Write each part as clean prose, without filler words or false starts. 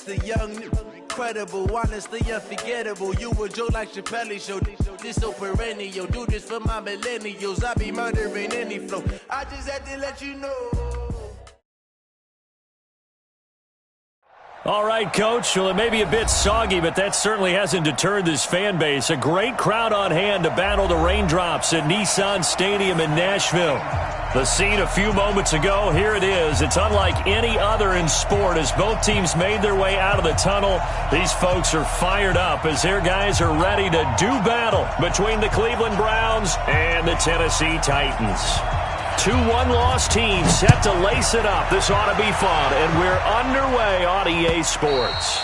The young, incredible, honestly unforgettable. You a Joe like Chappelle show. This so perennial. Do this for my millennials. I be murdering any flow. I just had to let you know. All right, Coach. Well, it may be a bit soggy, but that certainly hasn't deterred this fan base. A great crowd on hand to battle the raindrops at Nissan Stadium in Nashville. The scene a few moments ago, here it is. It's unlike any other in sport as both teams made their way out of the tunnel. These folks are fired up as their guys are ready to do battle between the Cleveland Browns and the Tennessee Titans. Two one-loss teams set to lace it up. This ought to be fun, and we're underway on EA Sports.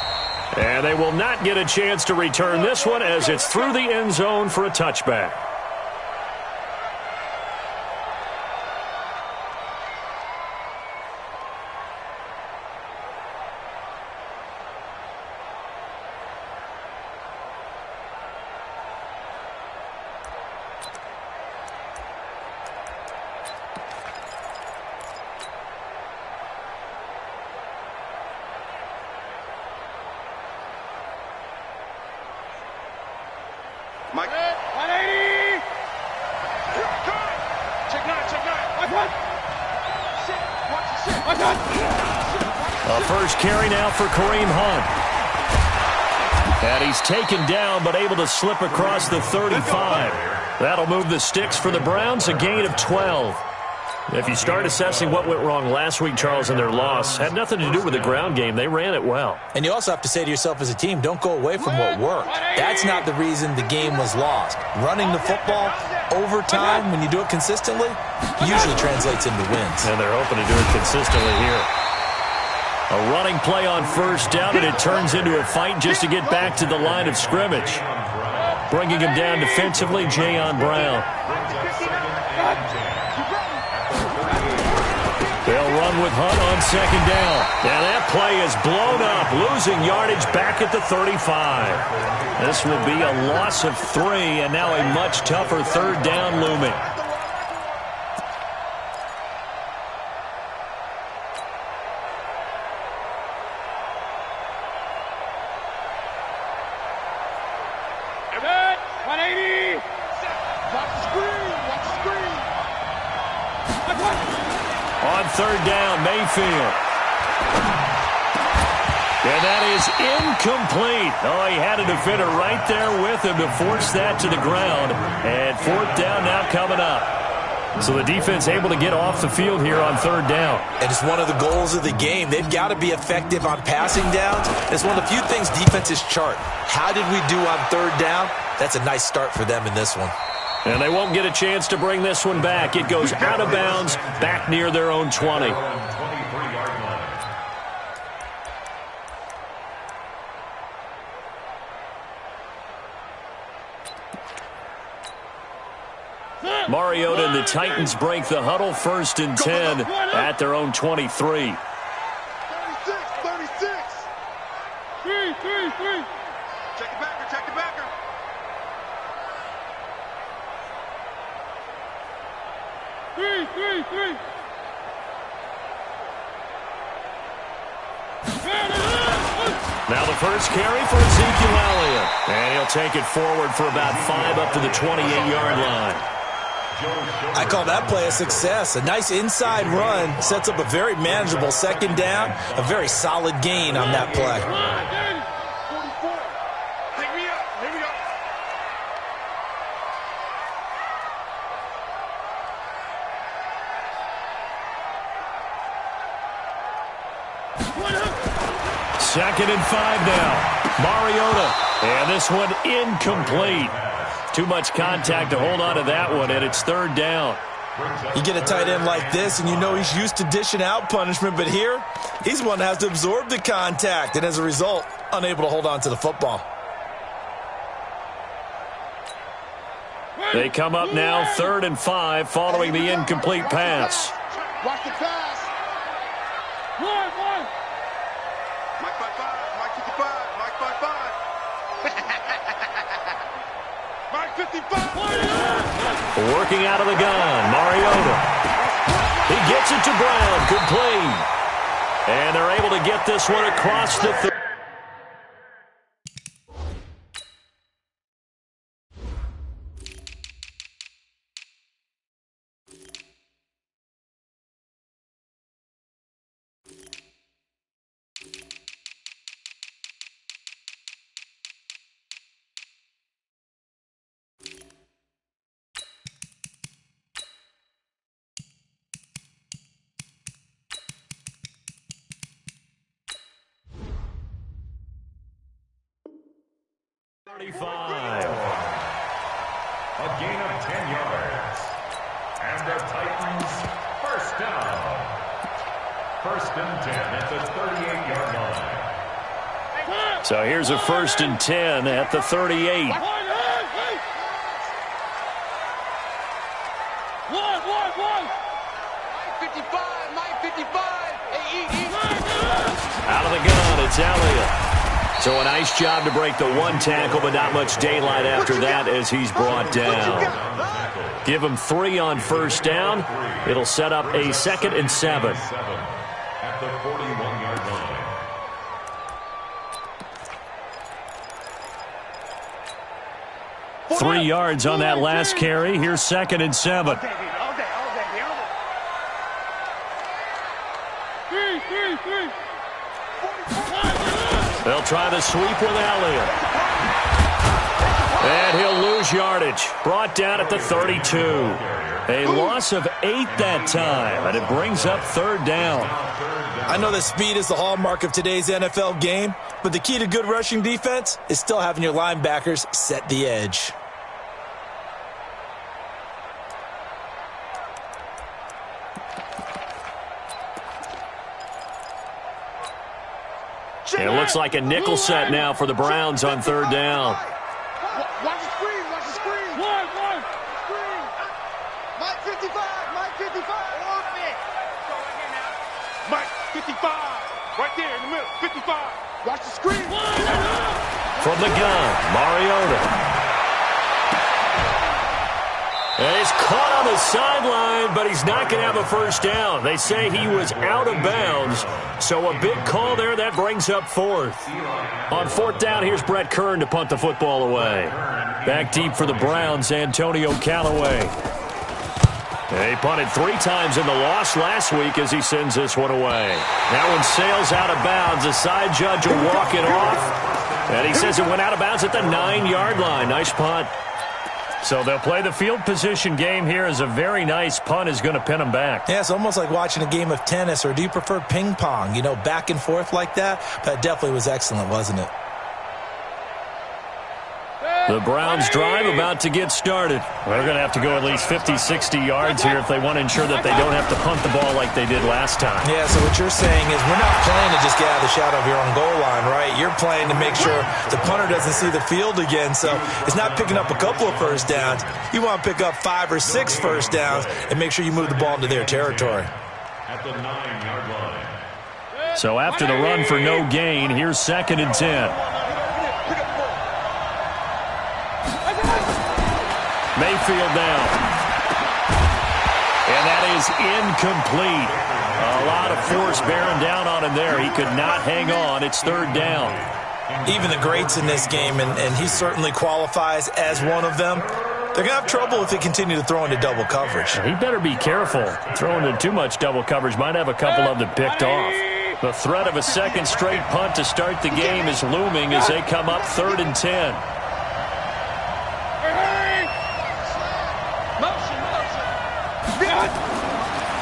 And they will not get a chance to return this one as it's through the end zone for a touchback. Mike. 180. Check nine. Watch it. A first carry now for Kareem Hunt. And he's taken down but able to slip across the 35. That'll move the sticks for the Browns, a gain of 12. If you start assessing what went wrong last week, Charles, in their loss, had nothing to do with the ground game. They ran it well. And you also have to say to yourself as a team, don't go away from what worked. That's not the reason the game was lost. Running the football over time, when you do it consistently, usually translates into wins. And they're hoping to do it consistently here. A running play on first down, and it turns into a fight just to get back to the line of scrimmage. Bringing him down defensively, Jayon Brown. They'll run with Hunt on second down. And that play is blown up, losing yardage back at the 35. This will be a loss of 3, and now a much tougher third down looming. On third down, Mayfield. And that is incomplete. Oh, he had a defender right there with him to force that to the ground. And fourth down now coming up. So the defense able to get off the field here on third down. And it's one of the goals of the game. They've got to be effective on passing downs. It's one of the few things defenses chart. How did we do on third down? That's a nice start for them in this one. And they won't get a chance to bring this one back. It goes out of bounds, back near their own 20. Mariota and the Titans break the huddle, first and 10 at their own 23. 36. 3. Check the backer. Three. Now the first carry for Ezekiel Elliott. And he'll take it forward for about 5 up to the 28-yard line. I call that play a success. A nice inside run sets up a very manageable second down. A very solid gain on that play. Pick me up. Here we go. Second and 5 now. Mariota. And this one incomplete. Too much contact to hold on to that one, and it's third down. You get a tight end like this, and you know he's used to dishing out punishment, but here, he's one that has to absorb the contact, and as a result, unable to hold on to the football. They come up now, 3rd and 5, following the incomplete pass. Watch the pass. One. Mike 55. Mike 55. Mike 55. Mike 55. Working out of the gun, Mariota. He gets it to Brown, complete. And they're able to get this one across the 35. A gain of 10 yards. And the Titans first down. First and 10 at the 38-yard line. So here's a first and 10 at the 38. Out of the gun, it's Elliott. So a nice job to break the one tackle, but not much daylight after that as he's brought down. Give him 3 on first down. It'll set up a 2nd and 7. At the 41-yard line. 3 yards on that last carry. Here's 2nd and 7. They'll try the sweep with Elliott. And he'll lose yardage. Brought down at the 32. A loss of 8 that time, and it brings up 3rd down. I know that speed is the hallmark of today's NFL game, but the key to good rushing defense is still having your linebackers set the edge. It looks like a nickel set now for the Browns on 3rd down. Watch the screen, watch the screen. Screen. Mike 55, Mike 55. Mike 55, right there in the middle, 55. Watch the screen. From the gun, Mariota. And he's caught on the sideline, but he's not going to have a first down. They say he was out of bounds, so a big call there. That brings up 4th. On 4th down, here's Brett Kern to punt the football away. Back deep for the Browns, Antonio Callaway. He punted 3 times in the loss last week as he sends this one away. That one sails out of bounds. The side judge will walk it off, and he says it went out of bounds at the 9-yard line. Nice punt. So they'll play the field position game here as a very nice punt is going to pin them back. Yeah, it's almost like watching a game of tennis, or do you prefer ping pong? You know, back and forth like that? That definitely was excellent, wasn't it? The Browns drive about to get started. They're going to have to go at least 50, 60 yards here if they want to ensure that they don't have to punt the ball like they did last time. Yeah, so what you're saying is we're not playing to just get out of the shadow of your own goal line, right? You're playing to make sure the punter doesn't see the field again. So it's not picking up a couple of first downs. You want to pick up 5 or 6 first downs and make sure you move the ball into their territory. At the 9-yard line. So after the run for no gain, here's 2nd and 10. Mayfield down. And that is incomplete. A lot of force bearing down on him there. He could not hang on. It's 3rd down. Even the greats in this game, and he certainly qualifies as one of them, they're going to have trouble if they continue to throw into double coverage. He better be careful. Throwing into too much double coverage might have a couple of them picked off. The threat of a 2nd straight punt to start the game is looming as they come up 3rd and 10.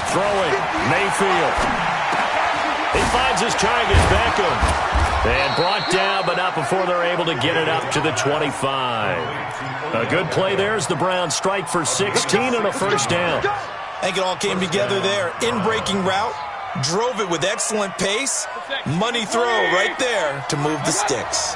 Throwing, Mayfield. He finds his target, Beckham. And brought down, but not before they're able to get it up to the 25. A good play there as the Browns strike for 16 and a first down. I think it all came together there. In-breaking route, drove it with excellent pace. Money throw right there to move the sticks.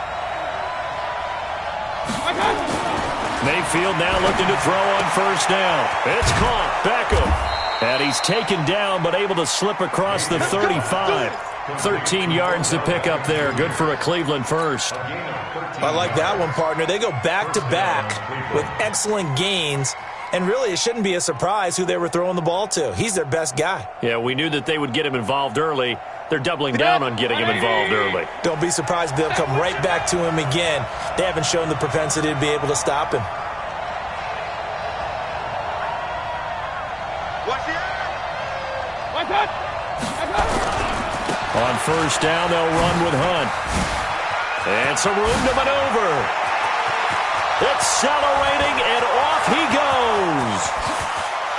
Mayfield now looking to throw on first down. It's caught. Beckham. And he's taken down, but able to slip across the 35. 13 yards to pick up there. Good for a Cleveland first. I like that one, partner. They go back-to-back with excellent gains. And really, it shouldn't be a surprise who they were throwing the ball to. He's their best guy. Yeah, we knew that they would get him involved early. They're doubling down on getting him involved early. Don't be surprised if they'll come right back to him again. They haven't shown the propensity to be able to stop him. On first down, they'll run with Hunt. And some room to maneuver. Accelerating, and off he goes.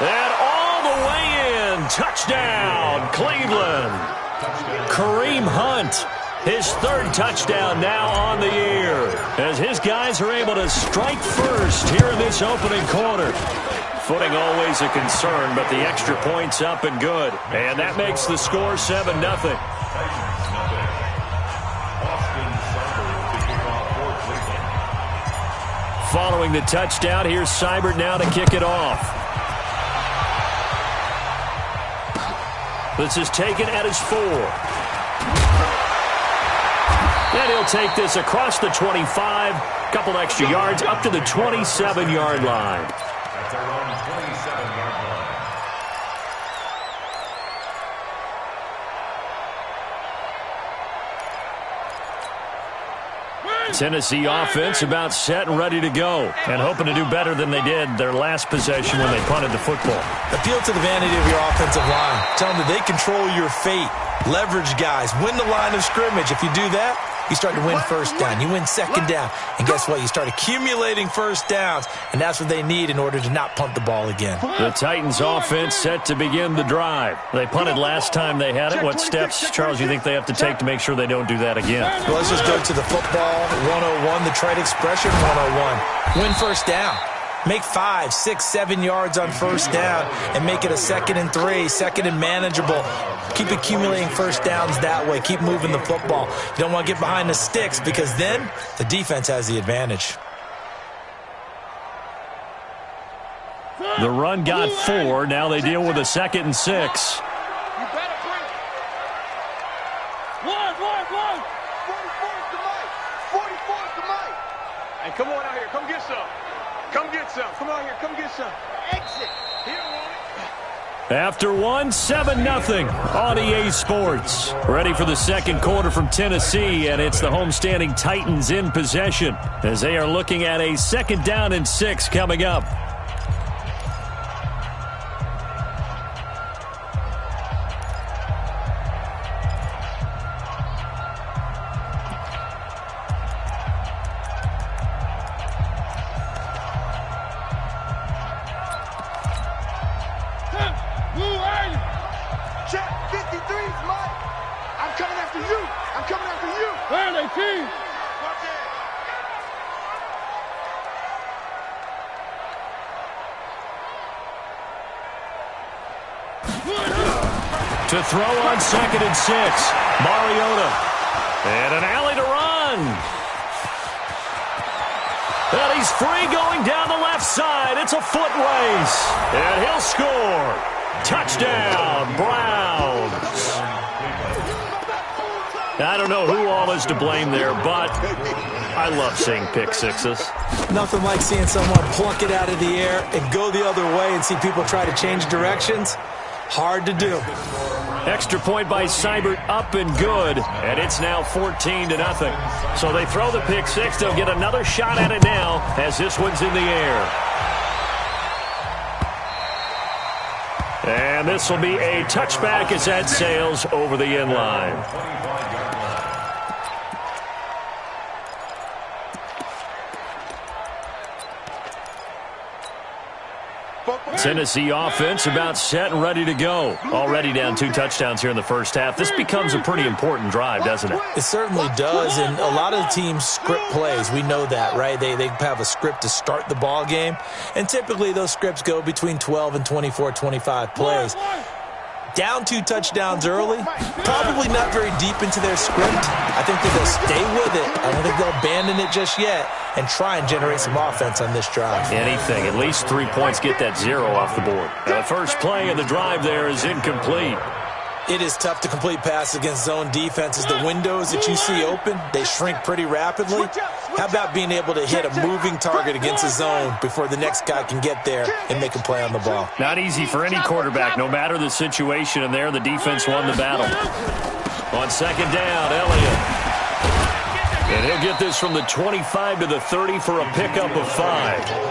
And all the way in. Touchdown, Cleveland. Kareem Hunt. His third touchdown now on the year, as his guys are able to strike first here in this opening quarter. Footing always a concern, but the extra point's up and good. And that makes the score 7-0. Following the touchdown, here's Seibert now to kick it off. This is taken at his 4. And he'll take this across the 25, couple extra yards up to the 27-yard line. That's around 27-yard line. Tennessee offense about set and ready to go, and hoping to do better than they did their last possession when they punted the football. Appeal to the vanity of your offensive line. Tell them that they control your fate. Leverage guys. Win the line of scrimmage. If you do that, you start to win first down. You win second down. And guess what? You start accumulating first downs, and that's what they need in order to not punt the ball again. The Titans offense set to begin the drive. They punted last time they had it. What steps, Charles, you think they have to take to make sure they don't do that again? Well, let's just go to the football 101, the trade expression 101. Win first down. Make 5, 6, 7 yards on first down and make it a 2nd and 3, 2nd and manageable. Keep accumulating first downs that way. Keep moving the football. You don't want to get behind the sticks because then the defense has the advantage. The run got 4. Now they deal with a 2nd and 6. You better bring it. One. 44's the mic. 44's the mic. Hey, come on out here. Come get some. Come get some. Come out here. Come get some. Exit. He don't want it. After 1, 7-0 on EA Sports. Ready for the second quarter from Tennessee, and it's the homestanding Titans in possession as they are looking at a 2nd down and 6 coming up. Check 53's Mike. I'm coming after you. I'm coming after you. Where are they, team? Watch it. To throw on 2nd and 6. Mariota. And an alley to run. And he's free going down the left side. It's a foot race. And he'll score. Touchdown, Browns. I don't know who all is to blame there, but I love seeing pick sixes. Nothing like seeing someone pluck it out of the air and go the other way and see people try to change directions. Hard to do. Extra point by Seibert, up and good, and it's now 14-0. So they throw the pick six. They'll get another shot at it now as this one's in the air. And this will be a touchback as that sails over the end line. Tennessee offense about set and ready to go. Already down 2 touchdowns here in the first half. This becomes a pretty important drive, doesn't it? It certainly does, and a lot of the teams script plays. We know that, right? They have a script to start the ball game, and typically those scripts go between 12 and 24, 25 plays. Down 2 touchdowns early, probably not very deep into their script. I think that they'll stay with it. I don't think they'll abandon it just yet and try and generate some offense on this drive. Anything, at least 3 points, get that 0 off the board. The first play of the drive there is incomplete. It is tough to complete passes against zone defenses. The windows that you see open, they shrink pretty rapidly. How about being able to hit a moving target against a zone before the next guy can get there and make a play on the ball? Not easy for any quarterback, no matter the situation, and there the defense won the battle. On 2nd down, Elliott. And he'll get this from the 25 to the 30 for a pickup of 5.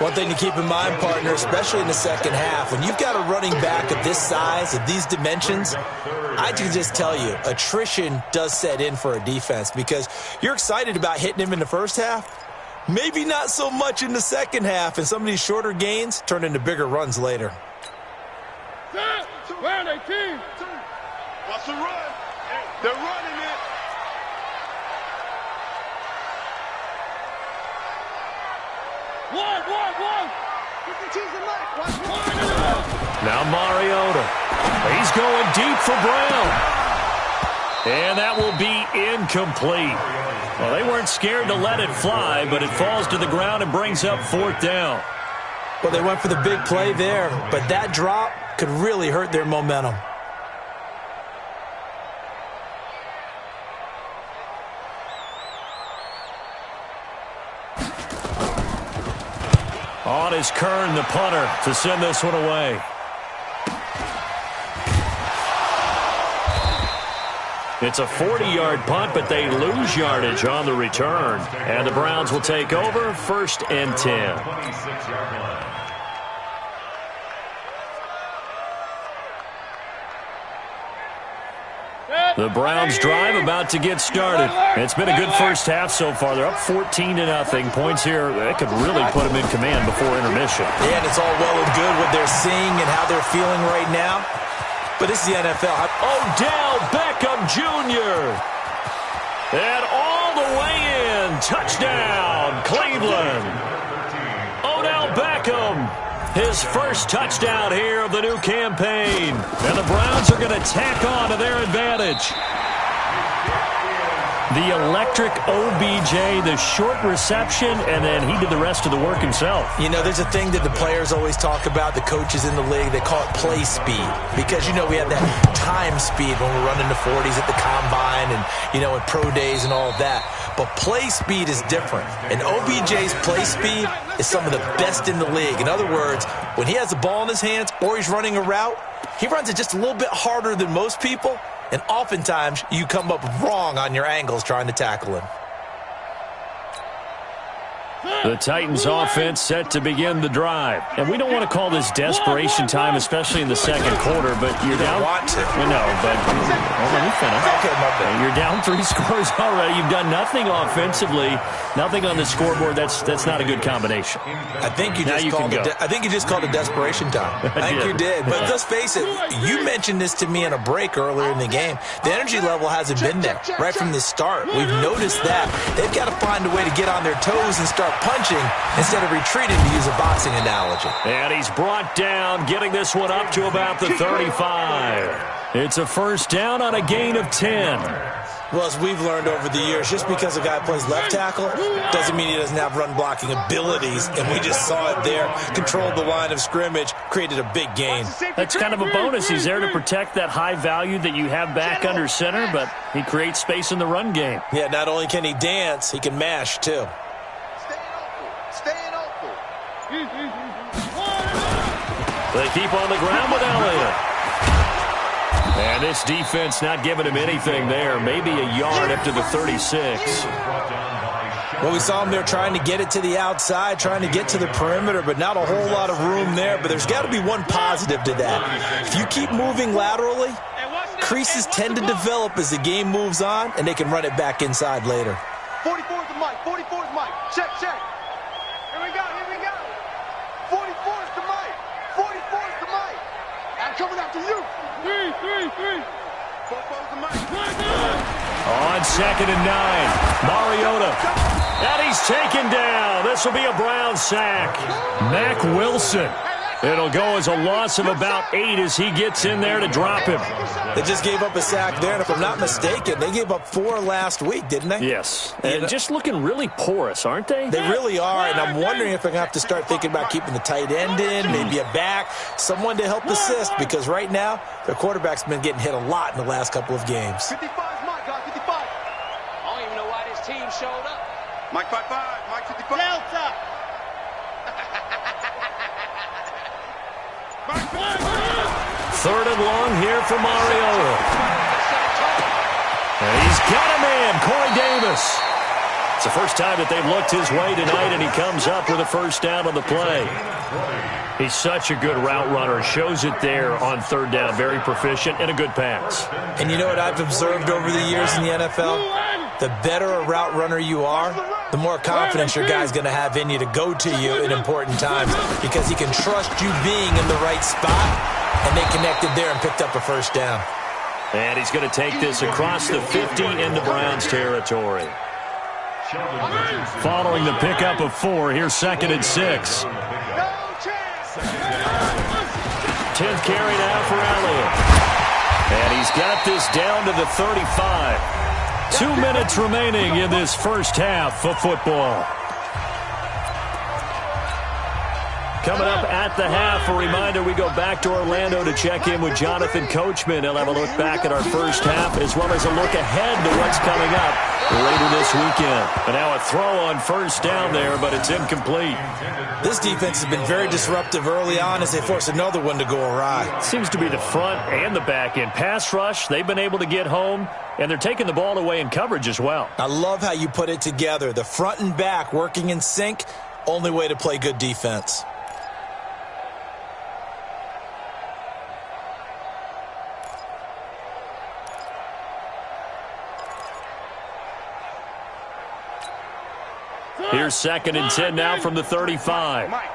One thing to keep in mind, partner, especially in the second half, when you've got a running back of this size, of these dimensions, I can just tell you, attrition does set in for a defense because you're excited about hitting him in the first half, maybe not so much in the second half, and some of these shorter gains turn into bigger runs later. Where are they, team? What's the run? They're running it. Now Mariota. He's going deep for Brown. And that will be incomplete. Well, they weren't scared to let it fly, but it falls to the ground and brings up 4th down. Well, they went for the big play there, but that drop could really hurt their momentum. On is Kern, the punter, to send this one away. It's a 40-yard punt, but they lose yardage on the return. And the Browns will take over, 1st and 10. The Browns drive about to get started. It's been a good first half so far. They're up 14-0. Points here, that could really put them in command before intermission. Yeah, and it's all well and good what they're seeing and how they're feeling right now. But this is the NFL. Odell Beckham Jr. And all the way in. Touchdown, Cleveland. Odell Beckham. His first touchdown here of the new campaign. And the Browns are going to tack on to their advantage. The electric OBJ, the short reception, and then he did the rest of the work himself. You know, there's a thing that the players always talk about, the coaches in the league, they call it play speed. Because, you know, we have that time speed when we're running the 40s at the combine and, you know, at pro days and all of that. But play speed is different. And OBJ's play speed is some of the best in the league. In other words, when he has the ball in his hands or he's running a route, he runs it just a little bit harder than most people. And oftentimes, you come up wrong on your angles trying to tackle him. The Titans offense set to begin the drive. And we don't want to call this desperation time, especially in the second quarter, but you're down. You want to. No, but let me finish. Okay, my bad. You're down 3 scores already. You've done nothing offensively, nothing on the scoreboard. That's not a good combination. I think you just called it desperation time. I think you did. But let's face it, you mentioned this to me in a break earlier in the game. The energy level hasn't been there right from the start. We've noticed that. They've got to find a way to get on their toes and start punching instead of retreating, to use a boxing analogy. And he's brought down, getting this one up to about the 35. It's a first down on a gain of 10. Well, as we've learned over the years, just because a guy plays left tackle doesn't mean he doesn't have run blocking abilities, and we just saw it there. Controlled the line of scrimmage, created a big gain. That's kind of a bonus. He's there to protect that high value that you have back under center, but he creates space in the run game. Yeah, not only can he dance, he can mash, too. They keep on the ground with Elliott. And this defense not giving him anything there. Maybe a yard up to the 36. Well, we saw him there trying to get it to the outside, trying to get to the perimeter, but not a whole lot of room there. But there's got to be one positive to that. If you keep moving laterally, creases tend to develop as the game moves on, and they can run it back inside later. 44 is the mic. 44 is the mic. Check, check. Here we go. 44 is the mic. 44 is the mic. I'm coming after you. 44 is the mic. On 2nd and 9, Mariota. And he's taken down. This will be a Brown sack. Mack Wilson. It'll go as a loss of about 8 as he gets in there to drop him. They just gave up a sack there, and if I'm not mistaken, they gave up 4 last week, didn't they? Yes. And just looking really porous, aren't they? They really are, and I'm wondering if they're going to have to start thinking about keeping the tight end in, maybe a back, someone to help assist, because right now, their quarterback's been getting hit a lot in the last couple of games. 55 is Mike, guys. 55. I don't even know why this team showed up. Mike 55. Mike 55. Delta. 3rd and long here for Mariota. And he's got him in, Corey Davis. It's the first time that they've looked his way tonight, and he comes up with a first down on the play. He's such a good route runner. Shows it there on 3rd down. Very proficient and a good pass. And you know what I've observed over the years in the NFL? The better a route runner you are, the more confidence your guy's going to have in you to go to you in important times, because he can trust you being in the right spot. And they connected there and picked up a first down. And he's going to take this across the 50 into Browns territory. Following the pickup of 4, here's 2nd and 6. 10th carry now for Elliott. And he's got this down to the 35. 2 minutes remaining in this first half of football. Coming up at the half, a reminder, we go back to Orlando to check in with Jonathan Coachman. He'll have a look back at our first half as well as a look ahead to what's coming up later this weekend. And now a throw on first down there, but it's incomplete. This defense has been very disruptive early on as they force another one to go awry. Seems to be the front and the back end. Pass rush, they've been able to get home, and they're taking the ball away in coverage as well. I love how you put it together. The front and back working in sync, only way to play good defense. Here's 2nd and 10 now from the 35. Mike.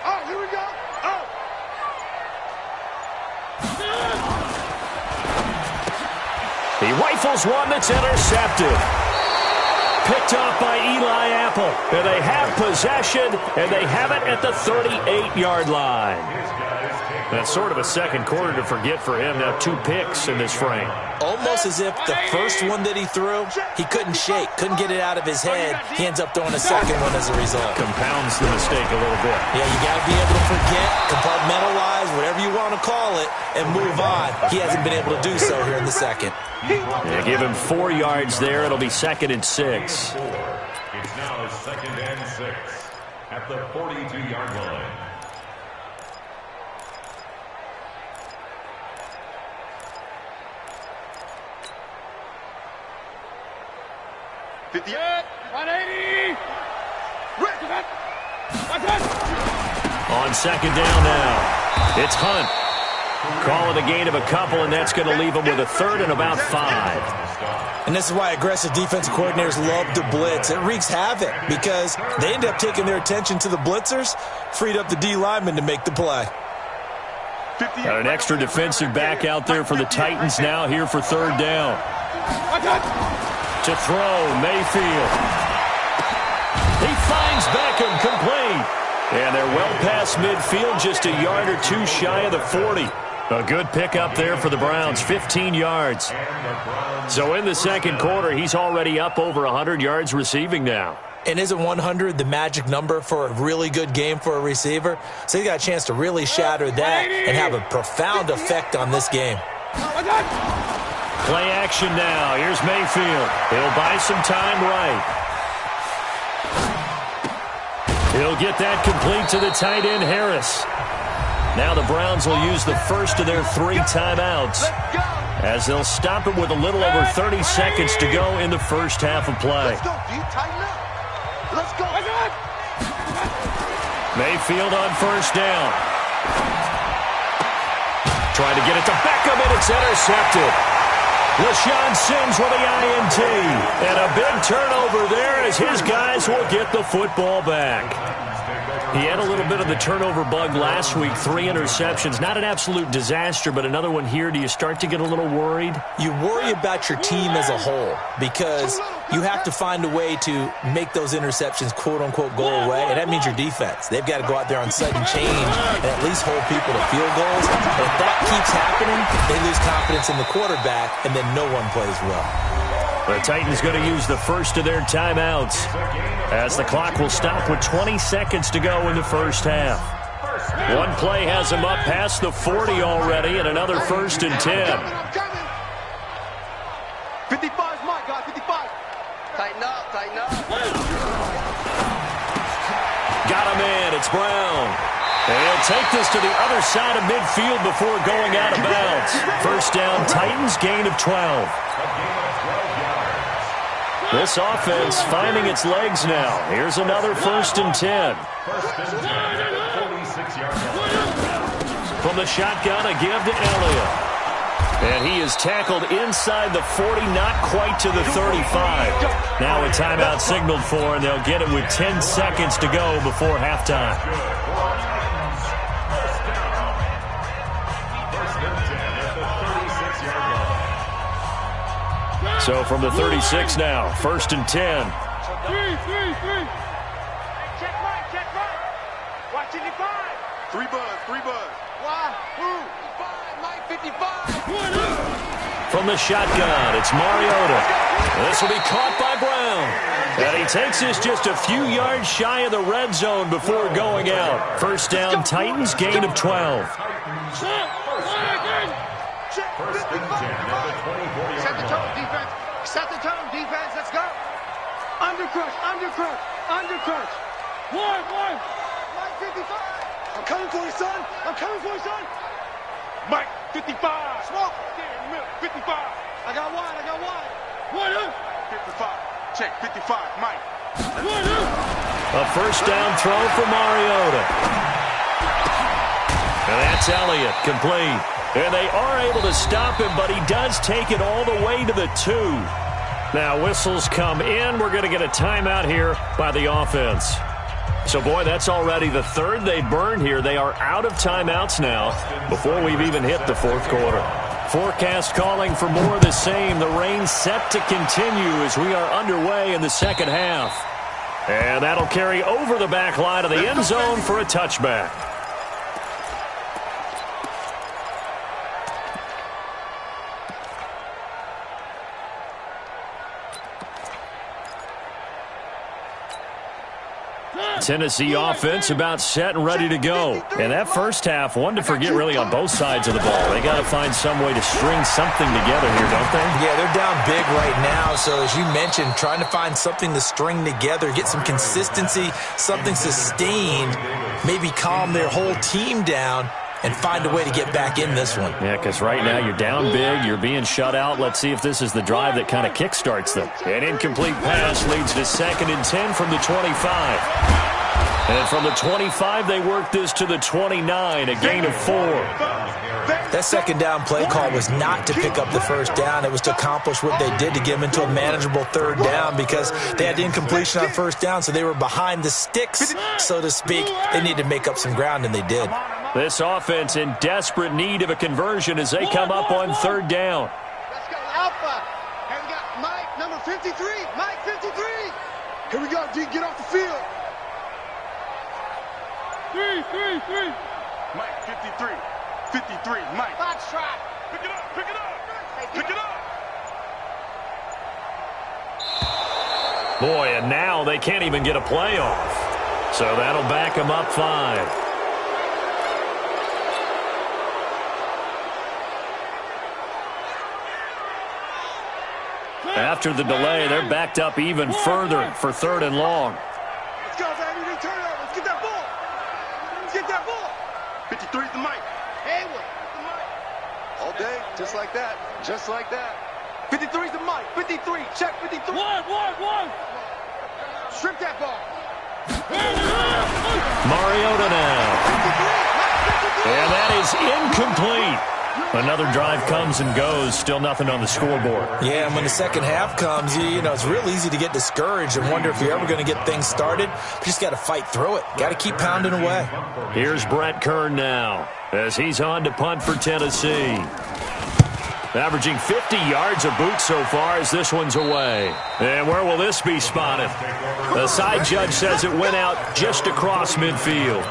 Oh, here we go. Oh. He rifles one that's intercepted. Picked off by Eli Apple. And they have possession, and they have it at the 38-yard line. That's sort of a second quarter to forget for him. Now 2 picks in this frame. Almost as if the first one that he threw, he couldn't shake, couldn't get it out of his head. He ends up throwing a second one as a result. Compounds the mistake a little bit. Yeah, you got to be able to forget, compartmentalize, whatever you want to call it, and move on. He hasn't been able to do so here in the second. Yeah, give him 4 yards there. It'll be 2nd and 6. It's now 2nd and 6 at the 42-yard line. On 2nd down now, it's Hunt. Call it a gain of a couple, and that's going to leave him with a 3rd and about 5. And this is why aggressive defensive coordinators love to blitz. It wreaks havoc because they end up taking their attention to the blitzers, freed up the D lineman to make the play. Got an extra defensive back out there for the Titans now here for 3rd down. To throw, Mayfield. He finds Beckham, complete. And they're well past midfield, just a yard or 2 shy of the 40. A good pickup there for the Browns, 15 yards. So in the second quarter, he's already up over 100 yards receiving now. And isn't 100 the magic number for a really good game for a receiver? So he got a chance to really shatter that and have a profound effect on this game. Play action now. Here's Mayfield. He'll buy some time right. He'll get that complete to the tight end, Harris. Now the Browns will use the first of their 3 timeouts as they'll stop it with a little over 30 seconds to go in the first half of play. Let's go, D. Tighten up. Let's go. Mayfield on first down. Trying to get it to Beckham, and it's intercepted. LaShawn Sims with the INT. And a big turnover there as his guys will get the football back. He had a little bit of the turnover bug last week, 3 interceptions. Not an absolute disaster, but another one here. Do you start to get a little worried? You worry about your team as a whole because you have to find a way to make those interceptions, quote-unquote, go away, and that means your defense. They've got to go out there on sudden change and at least hold people to field goals. And if that keeps happening, they lose confidence in the quarterback, and then no one plays well. The Titans going to use the first of their timeouts as the clock will stop with 20 seconds to go in the first half. One play has them up past the 40 already, and another 1st and 10. 55's my guy, 55. Tighten up, tighten up. Got him in. It's Brown. And he'll take this to the other side of midfield before going out of bounds. First down, Titans, gain of 12. This offense finding its legs now. Here's another 1st and 10. From the shotgun, a give to Elliott. And he is tackled inside the 40, not quite to the 35. Now a timeout signaled for, and they'll get it with 10 seconds to go before halftime. So from the 36 now, 1st and 10. Check right. Watch 55. Three buzz. Why? Who? 5, Mike, 55. From the shotgun, it's Mariota. This will be caught by Brown. And he takes this just a few yards shy of the red zone before going out. First down, Titans, gain of 12. First and 10 at the 24-yard Set the tone, defense. Set the tone, defense. Let's go. Undercrush. One. Mike, 55. I'm coming for you, son. Mike, 55. Smoke. There in the middle, 55. I got one. 55. Check, 55. Mike. A first down throw for Mariota. And that's Elliott, complete. And they are able to stop him, but he does take it all the way to the 2. Now whistles come in. We're going to get a timeout here by the offense. So, boy, that's already the third they burned here. They are out of timeouts now before we've even hit the fourth quarter. Forecast calling for more of the same. The rain set to continue as we are underway in the second half. And that'll carry over the back line of the end zone for a touchback. Tennessee offense about set and ready to go. And that first half, one to forget really on both sides of the ball. They got to find some way to string something together here, don't they? Yeah, they're down big right now. So as you mentioned, trying to find something to string together, get some consistency, something sustained, maybe calm their whole team down and find a way to get back in this one. Yeah, because right now you're down big, you're being shut out. Let's see if this is the drive that kind of kickstarts them. An incomplete pass leads to 2nd and 10 from the 25. And from the 25, they work this to the 29, a gain of 4. That second down play call was not to pick up the first down. It was to accomplish what they did to get them into a manageable third down because they had incompletion on first down, so they were behind the sticks, so to speak. They needed to make up some ground, and they did. This offense in desperate need of a conversion as they come up on third down. Let's go, Alpha. Here we got Mike, number 53. Mike, 53. Here we go, D. Get off the field. 3. Mike, 53. 53. Mike. Box trap. Pick it up. Boy, and now they can't even get a play off. So that'll back them up 5. After the delay, they're backed up even further for 3rd and long. Let's go, baby. They turn over. Let's get that ball. 53's the Mike. Haywood. All day, just like that. 53's the Mike. 53. Check 53. One. Strip that ball. Mariota now. 53. And that is incomplete. Another drive comes and goes. Still nothing on the scoreboard. Yeah, and when the second half comes, you know, it's real easy to get discouraged and wonder if you're ever going to get things started. You just got to fight through it. Got to keep pounding away. Here's Brett Kern now as he's on to punt for Tennessee. Averaging 50 yards a boot so far as this one's away. And where will this be spotted? The side judge says it went out just across midfield.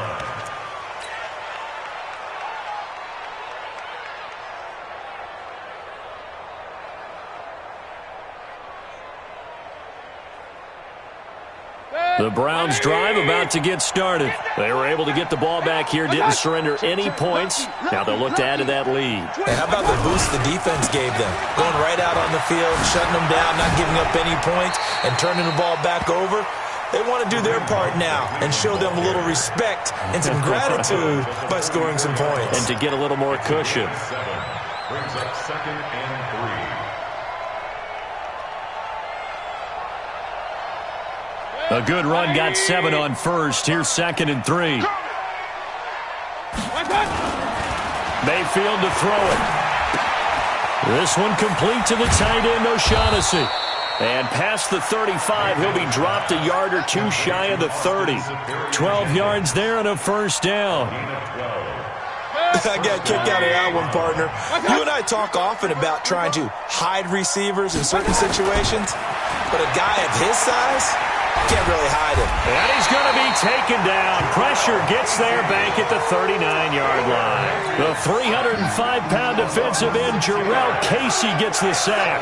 The Browns drive about to get started. They were able to get the ball back here, didn't surrender any points. Now they'll look to add to that lead. And how about the boost the defense gave them? Going right out on the field, shutting them down, not giving up any points, and turning the ball back over. They want to do their part now and show them a little respect and some gratitude by scoring some points. And to get a little more cushion. Brings up 2nd and 3. A good run got 7 on first. Here's 2nd and 3. Mayfield to throw it. This one complete to the tight end, O'Shaughnessy. And past the 35, he'll be dropped a yard or two shy of the 30. 12 yards there and a first down. I got a kick out of that one, partner. You and I talk often about trying to hide receivers in certain situations, but a guy of his size, Can't really hide him. And he's going to be taken down. Pressure gets there back at the 39-yard line. The 305-pound defensive end, Jarrell Casey, gets the sack.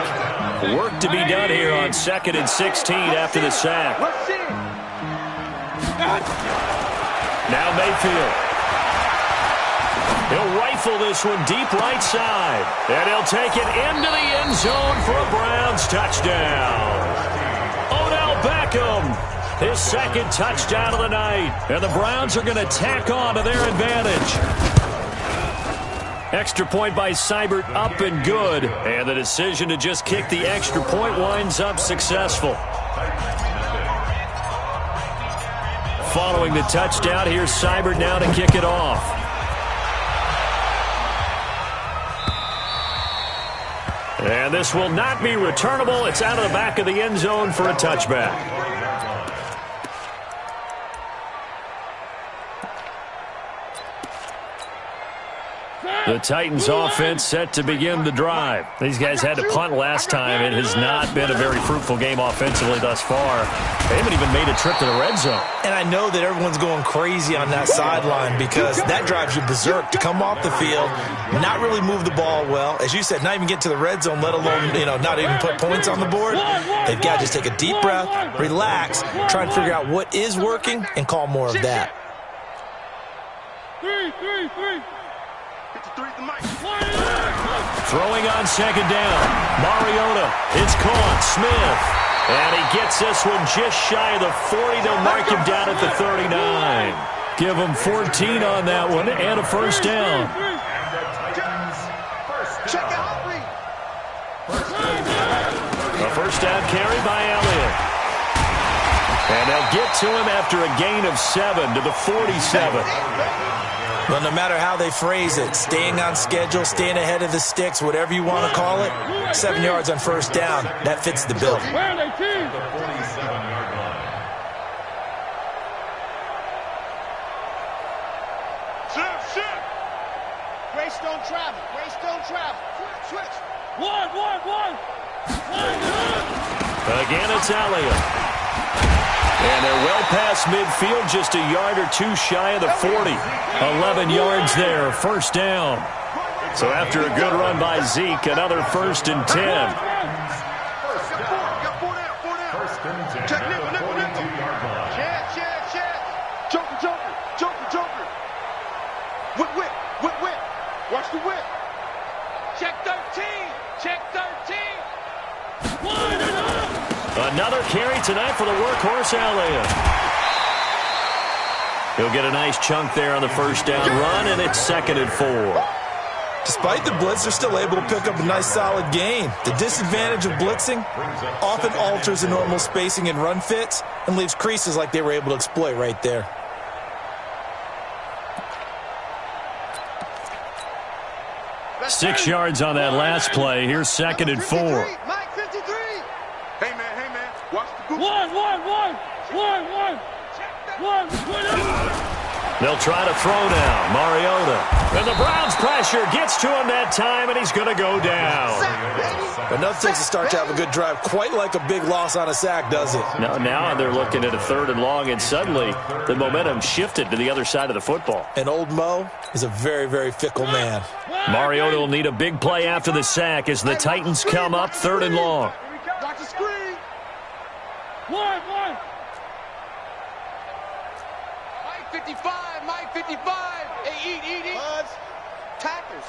Work to be done here on 2nd and 16 after the sack. Now Mayfield. He'll rifle this one deep right side. And he'll take it into the end zone for a Browns touchdown. Odell Beckham, his 2nd touchdown of the night. And the Browns are going to tack on to their advantage. Extra point by Seibert, up and good. And the decision to just kick the extra point winds up successful. Following the touchdown, here's Seibert now to kick it off. And this will not be returnable. It's out of the back of the end zone for a touchback. The Titans offense set to begin the drive. These guys had to punt last time. It has not been a very fruitful game offensively thus far. They haven't even made a trip to the red zone. And I know that everyone's going crazy on that sideline because that drives you berserk to come off the field, not really move the ball well. As you said, not even get to the red zone, let alone, not even put points on the board. They've got to just take a deep breath, relax, try and figure out what is working, and call more of that. Three. Throwing on 2nd down. Mariota. It's caught. Smith. And he gets this one just shy of the 40. They'll mark him down at the 39. Give him 14 on that one and a first down. A first down carry by Elliott. And they'll get to him after a gain of 7 to the 47. Well, no matter how they phrase it, staying on schedule, staying ahead of the sticks, whatever you want to call it, 7 yards on first down, that fits the bill. Where are they, team? The 47-yard line. Shift. Grace don't travel. Switch. One. Again, it's Elliott. And they're well past midfield, just a yard or two shy of the 40. 11 yards there, first down. So after a good run by Zeke, another 1st and 10. First and 10 at the 42-yard line. Joker. Whip. Watch the whip. Check 13. Another carry tonight for the workhorse, Elliott. He'll get a nice chunk there on the first down run, and it's 2nd and 4. Despite the blitz, they're still able to pick up a nice solid gain. The disadvantage of blitzing often alters the normal spacing and run fits and leaves creases like they were able to exploit right there. Six yards on that last play. Here's 2nd and 4. Mike 53. Hey, man. Watch the goose. One. They'll try to throw now. Mariota. And the Browns pressure gets to him that time, and he's going to go down. Enough takes a start to have a good drive, quite like a big loss on a sack, does it? Now they're looking at a 3rd and long, and suddenly the momentum shifted to the other side of the football. And old Mo is a very, very fickle man. Mariota will need a big play after the sack as the Titans come up 3rd and long. Watch the screen. One. Mike 55. Hey, eat. Buzz. Tackles.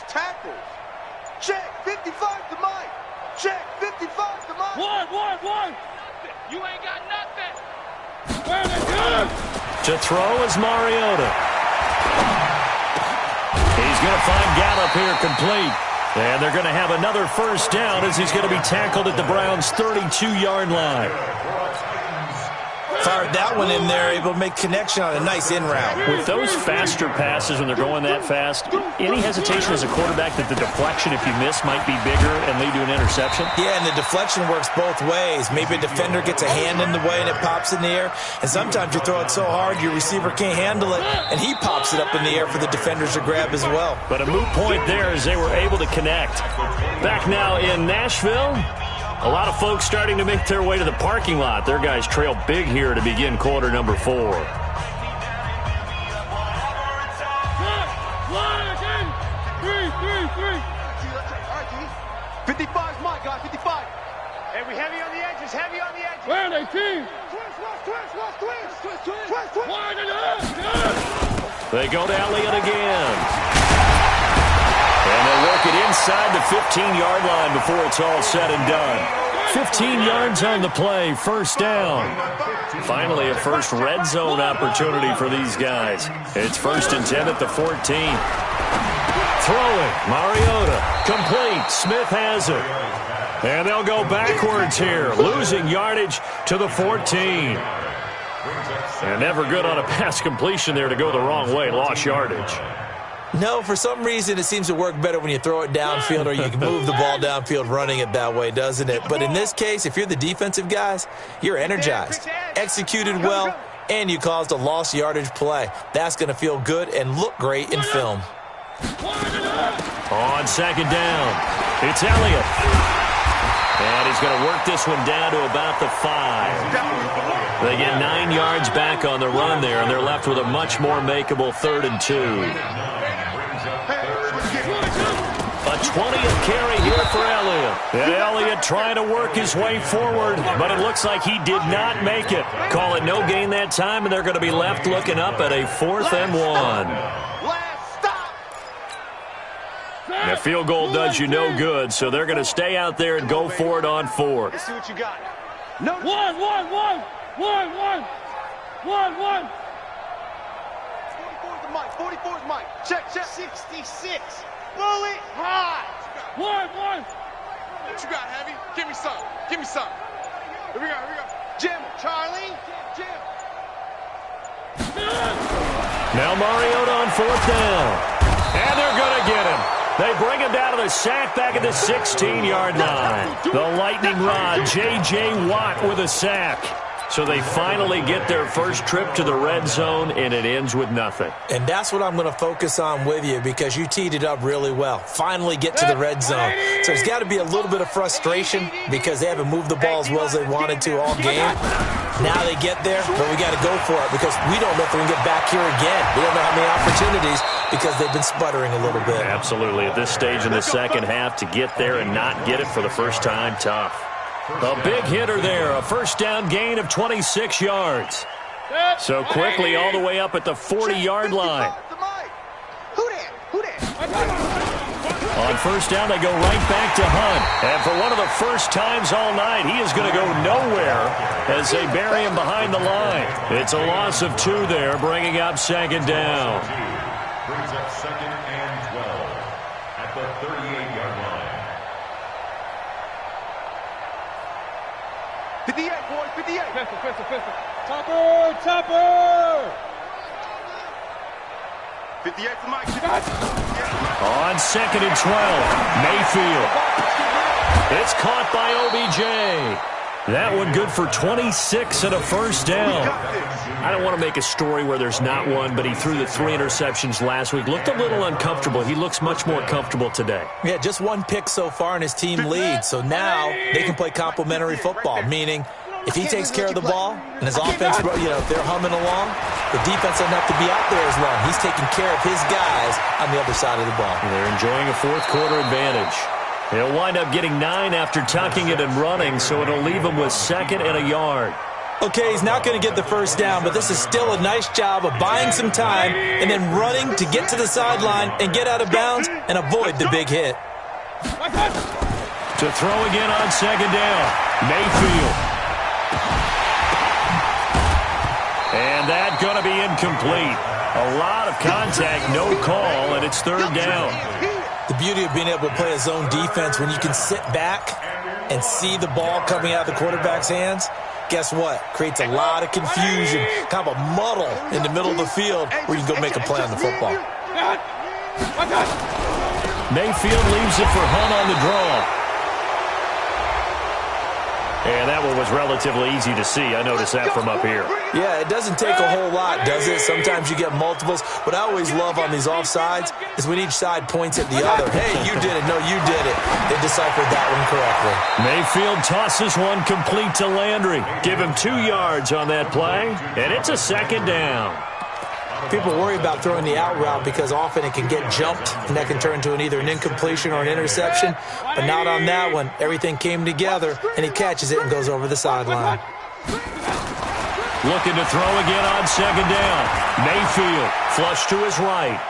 Check 55 to Mike. Check 55 to Mike. One. You ain't got nothing. Where they go? To throw is Mariota. He's going to find Gallup here complete. And they're going to have another first down as he's going to be tackled at the Browns' 32-yard line. Fired that one in there, able to make connection on a nice in route. With those faster passes when they're going that fast, any hesitation as a quarterback that the deflection, if you miss, might be bigger and lead to an interception? Yeah, and the deflection works both ways. Maybe a defender gets a hand in the way and it pops in the air. And sometimes you throw it so hard your receiver can't handle it, and he pops it up in the air for the defenders to grab as well. But a moot point there as they were able to connect. Back now in Nashville, A lot of folks starting to make their way to the parking lot. Their guys trail big here to begin quarter number 4. 55's my guy, 55. Hey, we heavy on the edges, heavy on the edges. Where are they, team? Twist. They go to Elliott again. And they'll work it inside the 15-yard line before it's all said and done. 15 yards on the play, first down. Finally, a first red zone opportunity for these guys. It's 1st and 10 at the 14. Throwing, Mariota, complete, Smith has it. And they'll go backwards here, losing yardage to the 14. And never good on a pass completion there to go the wrong way, lost yardage. No, for some reason it seems to work better when you throw it downfield or you can move the ball downfield running it that way, doesn't it? But in this case, if you're the defensive guys, you're energized, executed well, and you caused a lost yardage play. That's going to feel good and look great in film. On second down, it's Elliott. And he's going to work this one down to about the 5. They get 9 yards back on the run there, and they're left with a much more makeable 3rd and 2. A 20th carry here for Elliott. And Elliott trying to work his way forward, but it looks like he did not make it. Call it no gain that time, and they're going to be left looking up at a 4th and 1. The field goal does you no good, so they're going to stay out there and go for it on 4th. Let's see what you got. No. One. 44's Mike. Check. 66. Bullet high. One. What you got, Heavy? Give me some. Here we go. Jim, Charlie. Jim. Now Mariota on 4th down. And they're going to get him. They bring him down to the sack back at the 16-yard line. The lightning rod, J.J. Watt with a sack. So they finally get their first trip to the red zone, and it ends with nothing. And that's what I'm going to focus on with you because you teed it up really well. Finally get to the red zone. So there's got to be a little bit of frustration because they haven't moved the ball as well as they wanted to all game. Now they get there, but we got to go for it because we don't know if we can get back here again. We don't know how many opportunities because they've been sputtering a little bit. Absolutely. At this stage in the second half, to get there and not get it for the first time, tough. A big hitter there, a first down gain of 26 yards. So quickly all the way up at the 40-yard line. Who that? On first down, they go right back to Hunt. And for one of the first times all night, he is going to go nowhere as they bury him behind the line. It's a loss of 2 there, bringing up second down. Brings up 2nd and 12 at the 38-yard line. 58, boys, 58. Pistol. Topper. 58 for Mike. On 2nd and 12, Mayfield. It's caught by OBJ. That one good for 26 and a first down. I don't want to make a story where there's not one, but he threw the 3 interceptions last week. Looked a little uncomfortable. He looks much more comfortable today. Yeah, just 1 pick so far and his team leads. So now they can play complementary football, meaning if he takes care of the ball and his offense, if they're humming along, the defense doesn't have to be out there as long. He's taking care of his guys on the other side of the ball. And they're enjoying a 4th quarter advantage. He'll wind up getting 9 after tucking it and running, so it'll leave him with 2nd and a yard. Okay, he's not going to get the first down, but this is still a nice job of buying some time and then running to get to the sideline and get out of bounds and avoid the big hit. To throw again on second down, Mayfield. And that's going to be incomplete. A lot of contact, no call, and it's 3rd down. The beauty of being able to play a zone defense when you can sit back and see the ball coming out of the quarterback's hands, guess what? Creates a lot of confusion, kind of a muddle in the middle of the field where you can go make a play on the football. Mayfield leaves it for Hunt on the draw. And that one was relatively easy to see. I noticed that from up here. Yeah, it doesn't take a whole lot, does it? Sometimes you get multiples. What I always love on these offsides is when each side points at the other. Hey, you did it. No, you did it. They deciphered that one correctly. Mayfield tosses one complete to Landry. Give him 2 yards on that play, and it's a second down. People worry about throwing the out route because often it can get jumped, and that can turn into either an incompletion or an interception. But not on that one. Everything came together, and he catches it and goes over the sideline. Looking to throw again on second down. Mayfield flush to his right.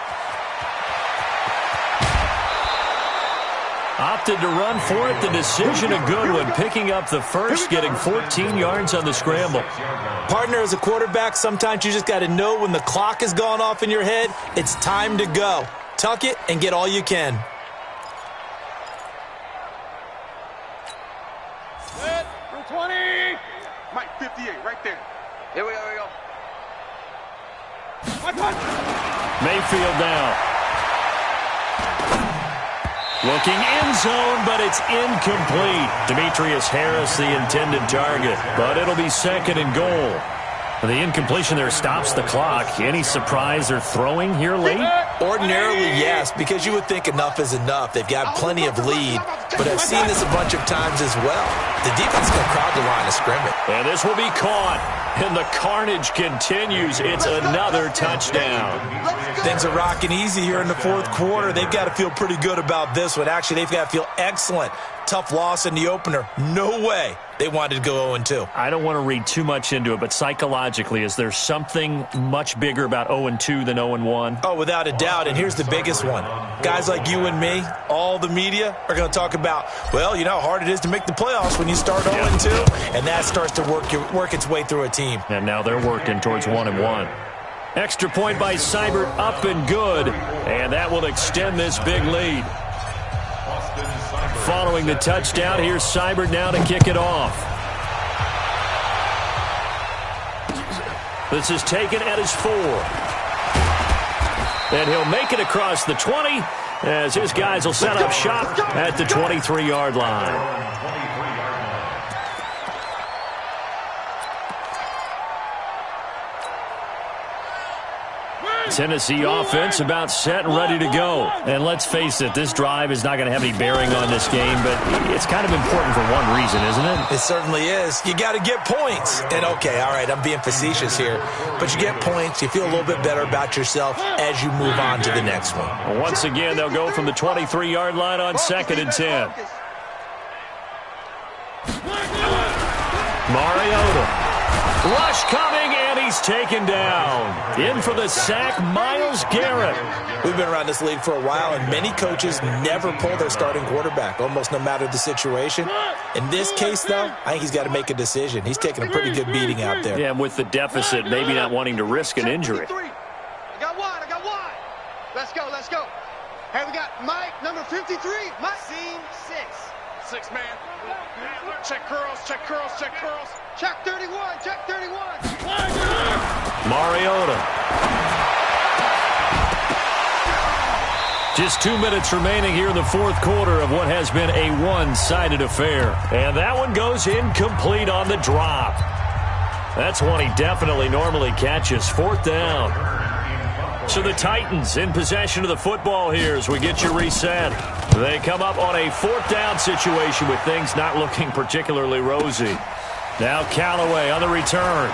Opted to run for it. The decision a good one. Picking up the first, getting 14 yards on the scramble. Partner, as a quarterback, sometimes you just got to know when the clock has gone off in your head, it's time to go. Tuck it and get all you can. Set for 20. Mike, 58, right there. Here we go. Mayfield down. Looking end zone, but it's incomplete. Demetrius Harris, the intended target, but it'll be second and goal. The incompletion there stops the clock. Any surprise they're throwing here late? Ordinarily, yes, because you would think enough is enough. They've got plenty of lead, but I've seen this a bunch of times as well. The defense is going to crowd the line of scrimmage. And this will be caught, and the carnage continues. It's another touchdown. Things are rocking easy here in the fourth quarter. They've got to feel pretty good about this one. Actually, they've got to feel excellent. Tough loss in the opener. No way they wanted to go 0-2. I don't want to read too much into it, but psychologically, is there something much bigger about 0-2 than 0-1? Oh, without a doubt, and here's the biggest one. Guys like you and me, all the media, are going to talk about, well, you know how hard it is to make the playoffs when you start 0-2, and that starts to work its way through a team. And now they're working towards 1-1. Extra point by Seibert, up and good, and that will extend this big lead. Following the touchdown, here's Seibert now to kick it off. This is taken at his 4. And he'll make it across the 20 as his guys will set up shop at the 23-yard line. Tennessee offense about set and ready to go. And let's face it, this drive is not going to have any bearing on this game, but it's kind of important for one reason, isn't it? It certainly is. You got to get points. And okay, all right, I'm being facetious here, but you get points, you feel a little bit better about yourself as you move on to the next one. Once again, they'll go from the 23-yard line on 2nd and 10. Mariota. Rush coming, and he's taken down. In for the sack, Myles Garrett. We've been around this league for a while, and many coaches never pull their starting quarterback, almost no matter the situation. In this case, though, I think he's got to make a decision. He's taking a pretty good beating out there. Yeah, and with the deficit, maybe not wanting to risk an injury. I got one. Let's go. Hey, we got Mike, number 53. Mike. Scene 6. 6 man. Check curls. Check 31. Mariota. Just 2 minutes remaining here in the fourth quarter of what has been a one-sided affair. And that one goes incomplete on the drop. That's one he definitely normally catches. 4th down. So the Titans in possession of the football here as we get you reset. They come up on a 4th down situation with things not looking particularly rosy. Now Callaway on the return.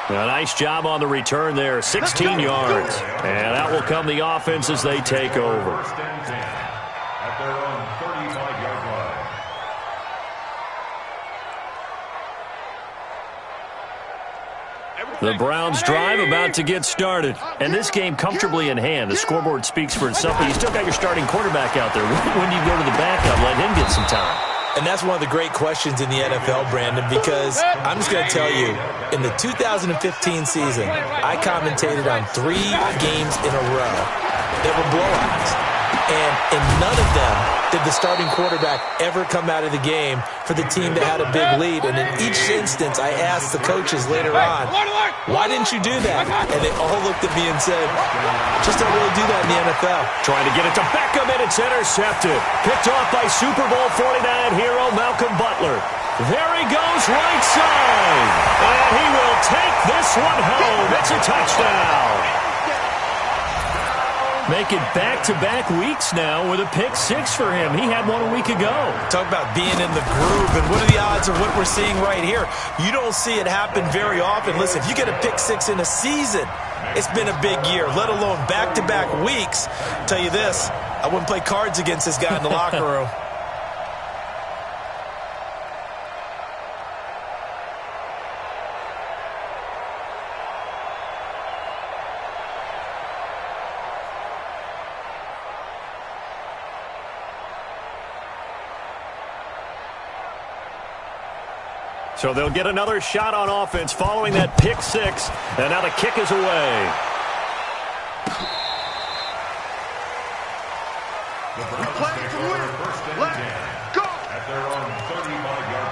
A nice job on the return there, 16 yards. And out will come the offense as they take over. At their own 35-yard line. The Browns drive about to get started. And this game comfortably in hand. The scoreboard speaks for itself, but you still got your starting quarterback out there. When you go to the backup, let him get some time. And that's one of the great questions in the NFL, Brandon, because I'm just going to tell you, in the 2015 season, I commentated on 3 games in a row that were blowouts. And in none of them did the starting quarterback ever come out of the game for the team that had a big lead. And in each instance, I asked the coaches later on, why didn't you do that? And they all looked at me and said, just don't really do that in the NFL. Trying to get it to Beckham, and it's intercepted. Picked off by Super Bowl 49 hero Malcolm Butler. There he goes, right side. And he will take this one home. It's a touchdown. Making back-to-back weeks now with a pick-6 for him. He had one a week ago. Talk about being in the groove, and what are the odds of what we're seeing right here? You don't see it happen very often. Listen, if you get a pick-6 in a season, it's been a big year, let alone back-to-back weeks. I'll tell you this, I wouldn't play cards against this guy in the locker room. So they'll get another shot on offense following that pick-6, and now the kick is away. We play to win. Let's go. At their own 35-yard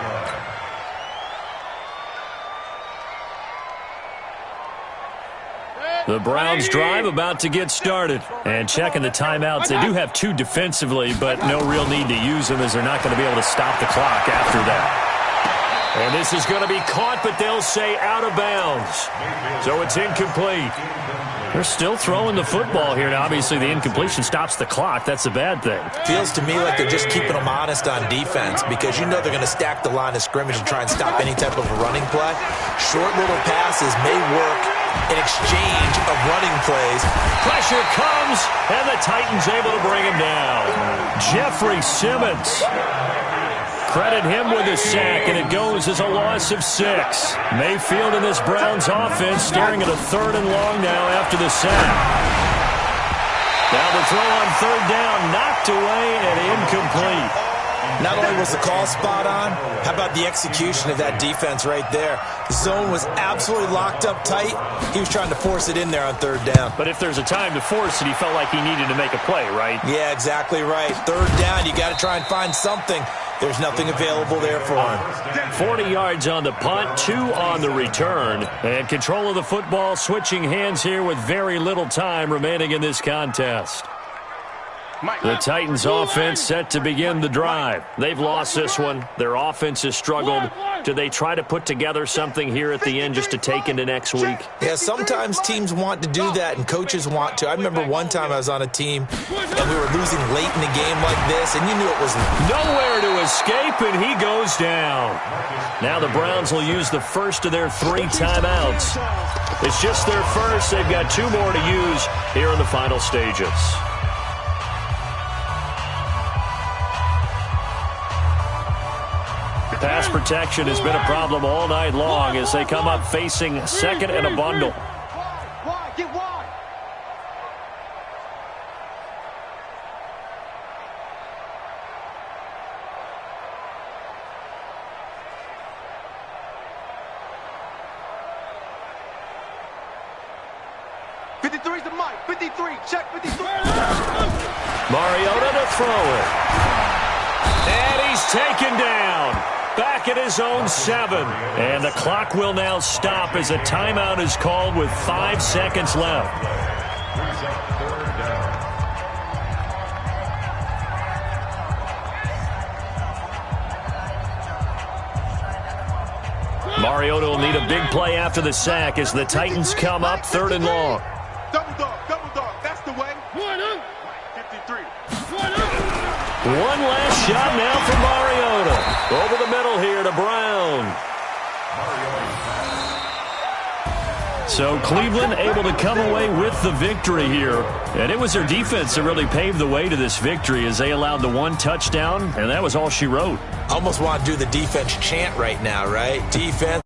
line. The Browns drive about to get started. And checking the timeouts, they do have 2 defensively, but no real need to use them as they're not going to be able to stop the clock after that. And this is going to be caught, but they'll say out of bounds. So it's incomplete. They're still throwing the football here. Now, obviously, the incompletion stops the clock. That's a bad thing. Feels to me like they're just keeping them honest on defense because you know they're going to stack the line of scrimmage and try and stop any type of a running play. Short little passes may work in exchange of running plays. Pressure comes, and the Titans able to bring him down. Jeffrey Simmons. Credit him with a sack, and it goes as a loss of 6. Mayfield and this Browns offense staring at a 3rd and long now after the sack. Now the throw on 3rd down, knocked away and incomplete. Not only was the call spot on, how about the execution of that defense right there? The zone was absolutely locked up tight. He was trying to force it in there on 3rd down. But if there's a time to force it, he felt like he needed to make a play, right? Yeah, exactly right. 3rd down, you got to try and find something. There's nothing available there for him. 40 yards on the punt, 2 on the return. And control of the football switching hands here with very little time remaining in this contest. The Titans offense set to begin the drive. They've lost this one. Their offense has struggled. Do they try to put together something here at the end just to take into next week? Yeah, sometimes teams want to do that and coaches want to. I remember one time I was on a team and we were losing late in a game like this, and you knew it was nowhere to escape, and he goes down. Now the Browns will use the first of their 3 timeouts. It's just their first. They've got 2 more to use here in the final stages. Pass protection has been a problem all night long as they come up facing 2nd and a bundle. Wide, get wide. '53's the mic. 53. Check 53. Mariota to throw it. And he's taken down. Back at his own 7. And the clock will now stop as a timeout is called with 5 seconds left. Mariota will need a big play after the sack as the Titans come up 3rd and long. Double dog. That's the way. 53. One last shot now for Mariota. Over the middle here to Brown. So Cleveland able to come away with the victory here. And it was their defense that really paved the way to this victory as they allowed the 1 touchdown, and that was all she wrote. almost want to do the defense chant right now, right? Defense.